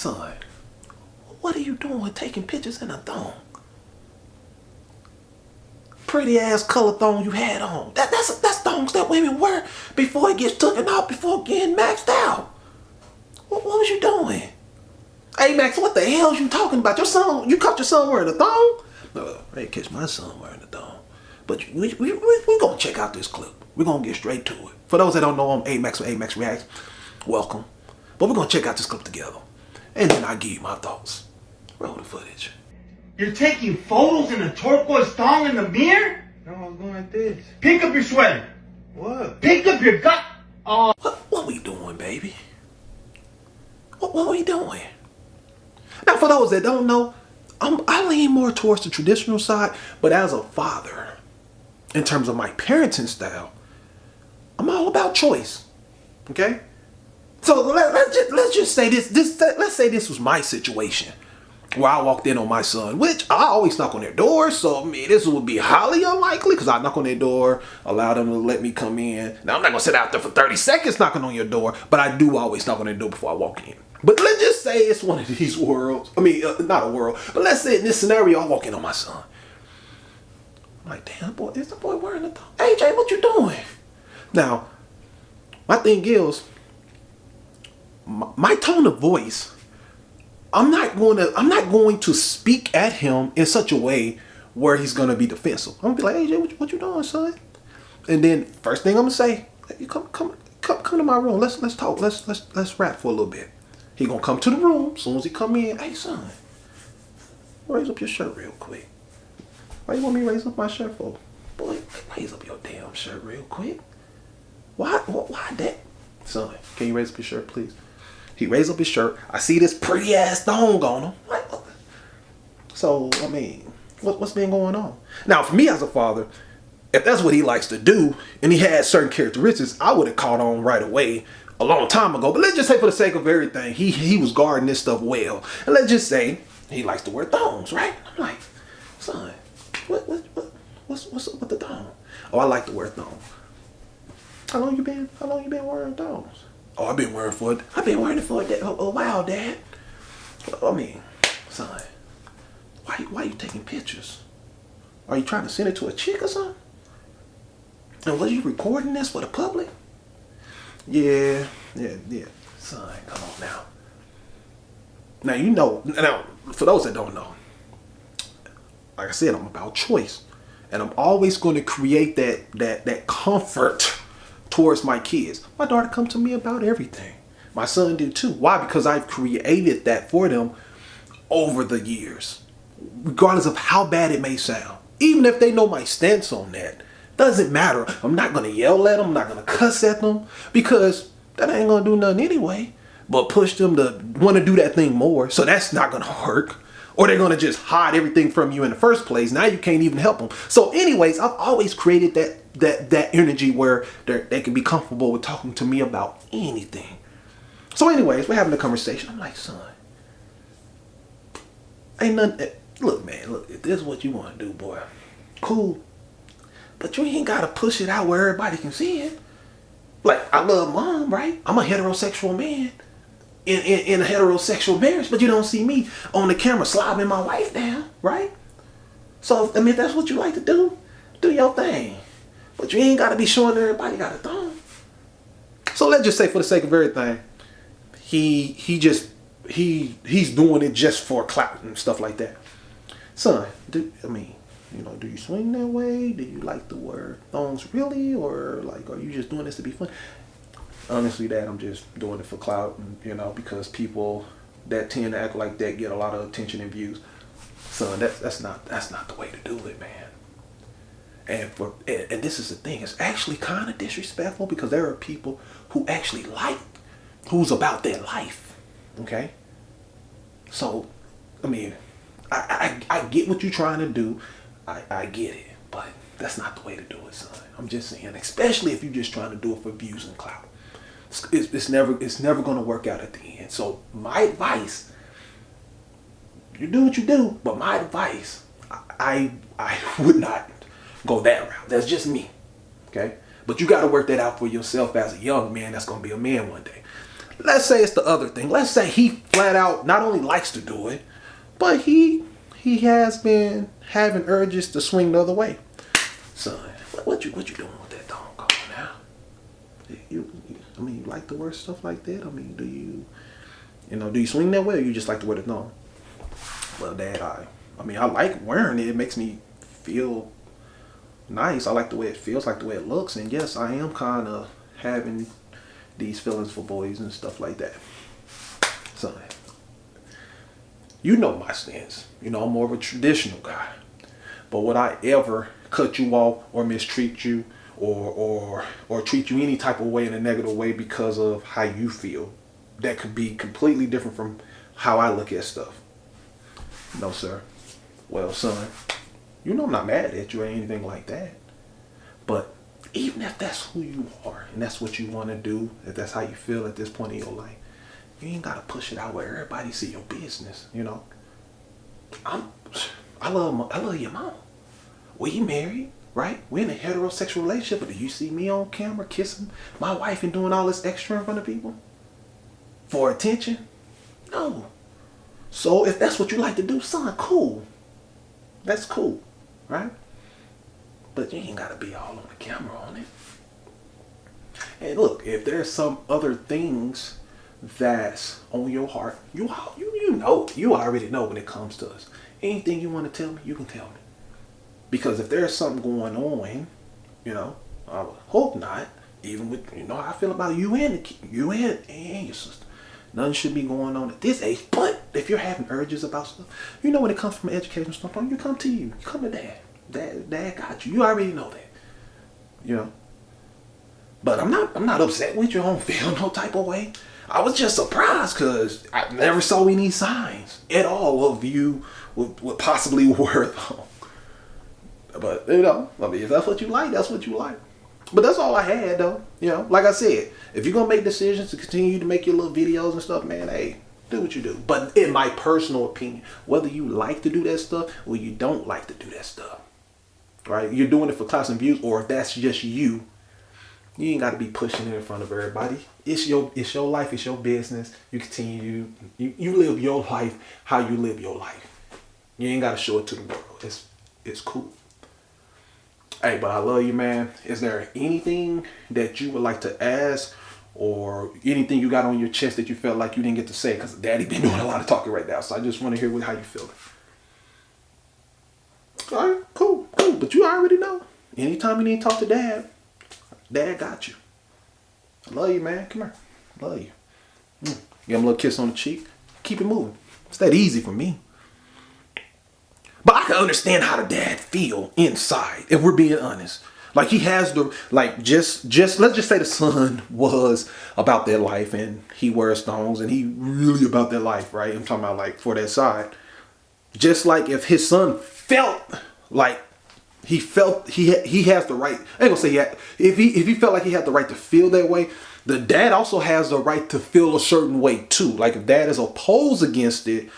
Son, what are you doing taking pictures in a thong? Pretty ass color thong you had on. That's thongs that women wear before it gets taken off, before getting maxed out. What was you doing? Hey Max, what the hell you talking about? Your son, you caught your son wearing a thong? No, I didn't catch my son wearing a thong. But we gonna check out this clip. We're gonna get straight to it. For those that don't know, I'm A-Max with A-Max Reacts. Welcome. But we're gonna check out this clip together. And then I'll give you my thoughts. Roll the footage. You're taking photos in a turquoise thong in the mirror? No, I was going like this. Pick up your sweater. What? Pick up your gut. Oh. What we doing, baby? What we doing? Now, for those that don't know, I lean more towards the traditional side, but as a father, in terms of my parenting style, I'm all about choice. Okay? So let's just say let's say this was my situation where I walked in on my son, which I always knock on their door. So I mean, this would be highly unlikely because I knock on their door, allow them to let me come in. Now I'm not gonna sit out there for 30 seconds knocking on your door, but I do always knock on their door before I walk in. But let's just say it's one of these worlds. I mean, not a world, but let's say in this scenario, I walk in on my son. I'm like, damn, boy, is the boy wearing a thong? Hey, Jay, what you doing? Now, my thing is, my tone of voice, I'm not going to speak at him in such a way where he's gonna be defensive. I'm gonna be like, hey Jay, what you doing, son? And then first thing I'm gonna say, hey, come to my room. Let's talk. Let's rap for a little bit. He gonna come to the room. As soon as he come in, hey son, raise up your shirt real quick. Why you want me to raise up my shirt for? Boy, raise up your damn shirt real quick. Why that? Son, can you raise up your shirt, please? He raised up his shirt. I see this pretty ass thong on him. What? So, I mean, what's been going on? Now, for me as a father, if that's what he likes to do, and he has certain characteristics, I would have caught on right away a long time ago. But let's just say for the sake of everything, he was guarding this stuff well. And let's just say he likes to wear thongs, right? I'm like, son, what's up with the thong? Oh, I like to wear thongs. How long you been wearing thongs? Oh, I've been wearing it for a while, Dad. I mean, son, why you taking pictures? Are you trying to send it to a chick or something? And was you recording this for the public? Yeah. Son, come on now. Now, for those that don't know, like I said, I'm about choice. And I'm always going to create that comfort towards my kids. My daughter comes to me about everything. My son do too. Why? Because I've created that for them over the years. Regardless of how bad it may sound. Even if they know my stance on that. Doesn't matter. I'm not going to yell at them. I'm not going to cuss at them. Because that ain't going to do nothing anyway. But push them to want to do that thing more. So that's not going to work. Or they're going to just hide everything from you in the first place. Now you can't even help them. So anyways, I've always created that energy where they can be comfortable with talking to me about anything. So anyways, we're having a conversation. I'm like, son, ain't nothing. Look, man, if this is what you want to do, boy, cool. But you ain't got to push it out where everybody can see it. Like, I love mom, right? I'm a heterosexual man in a heterosexual marriage, but you don't see me on the camera slobbing my wife down, right? So, I mean, if that's what you like to do your thing. But you ain't got to be showing everybody got a thong. So let's just say for the sake of everything, he's doing it just for clout and stuff like that. Son, do you swing that way? Do you like to wear thongs really? Or like, are you just doing this to be fun? Honestly, Dad, I'm just doing it for clout, and, because people that tend to act like that get a lot of attention and views. Son, that's not the way to do it, man. And this is the thing, it's actually kind of disrespectful because there are people who actually who's about their life. Okay? So, I mean, I get what you're trying to do. I get it, but that's not the way to do it, son. I'm just saying, especially if you're just trying to do it for views and clout. It's never going to work out at the end. So my advice, you do what you do, but my advice, I would not go that route. That's just me, okay? But you got to work that out for yourself as a young man that's going to be a man one day. let's say it's the other thing. Let's say he flat out not only likes to do it, but he has been having urges to swing the other way. Son, what you doing with that thong going now? I mean, you like to wear stuff like that? I mean, do you swing that way, or you just like to wear the thong? Well, Dad, I mean, I like wearing it. It makes me feel nice. I like the way it feels, like the way it looks. And yes, I am kind of having these feelings for boys and stuff like that. Son, you know my stance. You know, I'm more of a traditional guy. But would I ever cut you off or mistreat you or treat you any type of way in a negative way because of how you feel? That could be completely different from how I look at stuff. No, sir. Well, son, you know I'm not mad at you or anything like that. But even if that's who you are and that's what you want to do, if that's how you feel at this point in your life, you ain't got to push it out where everybody see your business, you know. I love your mom. We married, right? We're in a heterosexual relationship, but do you see me on camera kissing my wife and doing all this extra in front of people? For attention? No. So if that's what you like to do, son, cool. That's cool, right? But you ain't gotta be all on the camera on it. And look, if there's some other things that's on your heart, you already know when it comes to us. Anything you want to tell me, you can tell me. Because if there's something going on, you know, I would hope not. Even with, how I feel about you and your sister. Nothing should be going on at this age. But if you're having urges about stuff, when it comes from an educational standpoint, you come to you. You come to Dad. Dad got you. You already know that. But I'm not upset with you. I don't feel no type of way. I was just surprised because I never saw any signs at all of you would possibly wear Thong. But, I mean, if that's what you like, that's what you like. But that's all I had, though. Like I said, if you're going to make decisions to continue to make your little videos and stuff, man, hey, do what you do. But in my personal opinion, whether you like to do that stuff or you don't like to do that stuff, right? You're doing it for clicks and views, or if that's just you ain't got to be pushing it in front of everybody. It's your life. It's your business. You continue. You live your life how you live your life. You ain't got to show it to the world. It's cool. Hey, but I love you, man. Is there anything that you would like to ask or anything you got on your chest that you felt like you didn't get to say? Because Daddy been doing a lot of talking right now, so I just want to hear how you feel. All right, cool. But you already know. Anytime you need to talk to Dad, Dad got you. I love you, man. Come here. Love you. Give him a little kiss on the cheek. Keep it moving. It's that easy for me. But I can understand how the dad feel inside, if we're being honest. Like he has just let's just say the son was about their life and he wears thongs and he really about their life, right? I'm talking about like for that side. Just like if his son felt like he has the right, I ain't gonna say if he felt like he had the right to feel that way, the dad also has the right to feel a certain way too. Like if dad is opposed against it,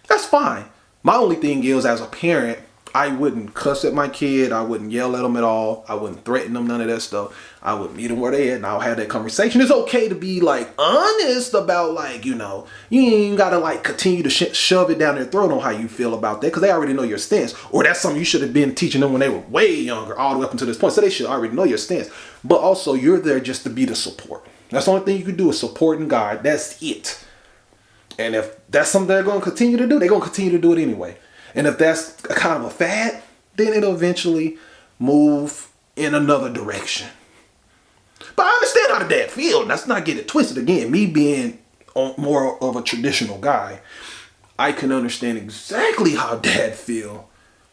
that's fine. My only thing is, as a parent, I wouldn't cuss at my kid. I wouldn't yell at them at all. I wouldn't threaten them, none of that stuff. I would meet them where they at and I'll have that conversation. It's okay to be like honest about you ain't gotta like continue to shove it down their throat on how you feel about that because they already know your stance. Or that's something you should have been teaching them when they were way younger, all the way up until this point. So they should already know your stance. But also you're there just to be the support. That's the only thing you can do is support and guide. That's it. And if that's something they're going to continue to do, they're going to continue to do it anyway. And if that's a kind of a fad, then it'll eventually move in another direction. But I understand how the dad feels. Let's not get it twisted. Again, me being more of a traditional guy, I can understand exactly how dad feel.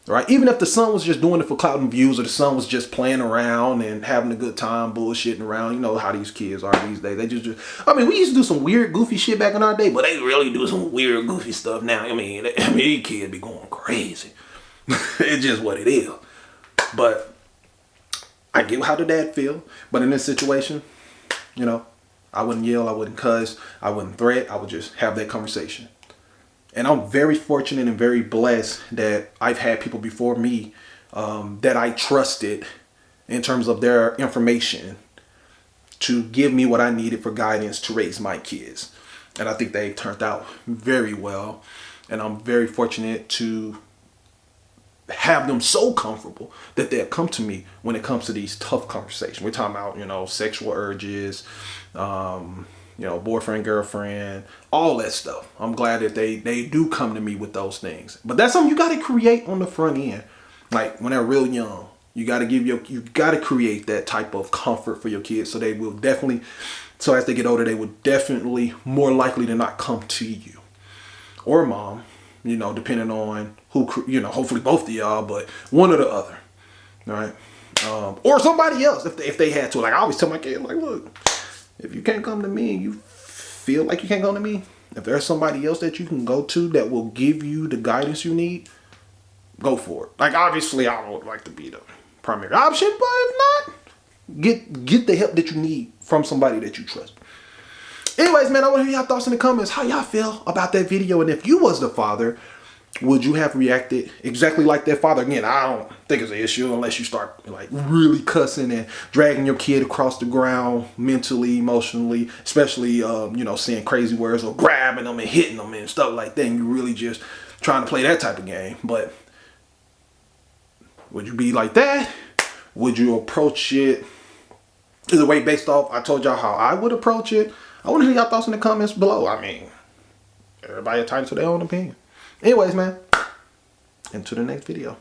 Right? Even if the son was just doing it for clout and views or the son was just playing around and having a good time bullshitting around. You know how these kids are these days. They we used to do some weird goofy shit back in our day, but they really do some weird goofy stuff now. These kids be going crazy. It's just what it is. But I get how the dad feel. But in this situation, I wouldn't yell, I wouldn't cuss, I wouldn't threat. I would just have that conversation. And I'm very fortunate and very blessed that I've had people before me that I trusted in terms of their information to give me what I needed for guidance to raise my kids. And I think they turned out very well. And I'm very fortunate to have them so comfortable that they'll come to me when it comes to these tough conversations. We're talking about, sexual urges, boyfriend, girlfriend, all that stuff. I'm glad that they do come to me with those things. But that's something you got to create on the front end. Like when they're real young, you got to create that type of comfort for your kids. So so as they get older, they will definitely more likely to not come to you or mom, depending on who, hopefully both of y'all, but one or the other. All right. Or somebody else if they had to. Like I always tell my kids, like, look, if you can't come to me and you feel like you can't come to me, if there's somebody else that you can go to that will give you the guidance you need, go for it. Like obviously I would like to be the primary option, but if not, get the help that you need from somebody that you trust. Anyways, man, I want to hear y'all thoughts in the comments. How y'all feel about that video? And if you was the father, would you have reacted exactly like that father? Again, I don't think it's an issue unless you start like really cussing and dragging your kid across the ground mentally, emotionally, especially, saying crazy words or grabbing them and hitting them and stuff like that. And you're really just trying to play that type of game. But would you be like that? Would you approach it either way based off? I told y'all how I would approach it. I want to hear y'all thoughts in the comments below. I mean, everybody entitled to their own opinion. Anyways, man, into the next video.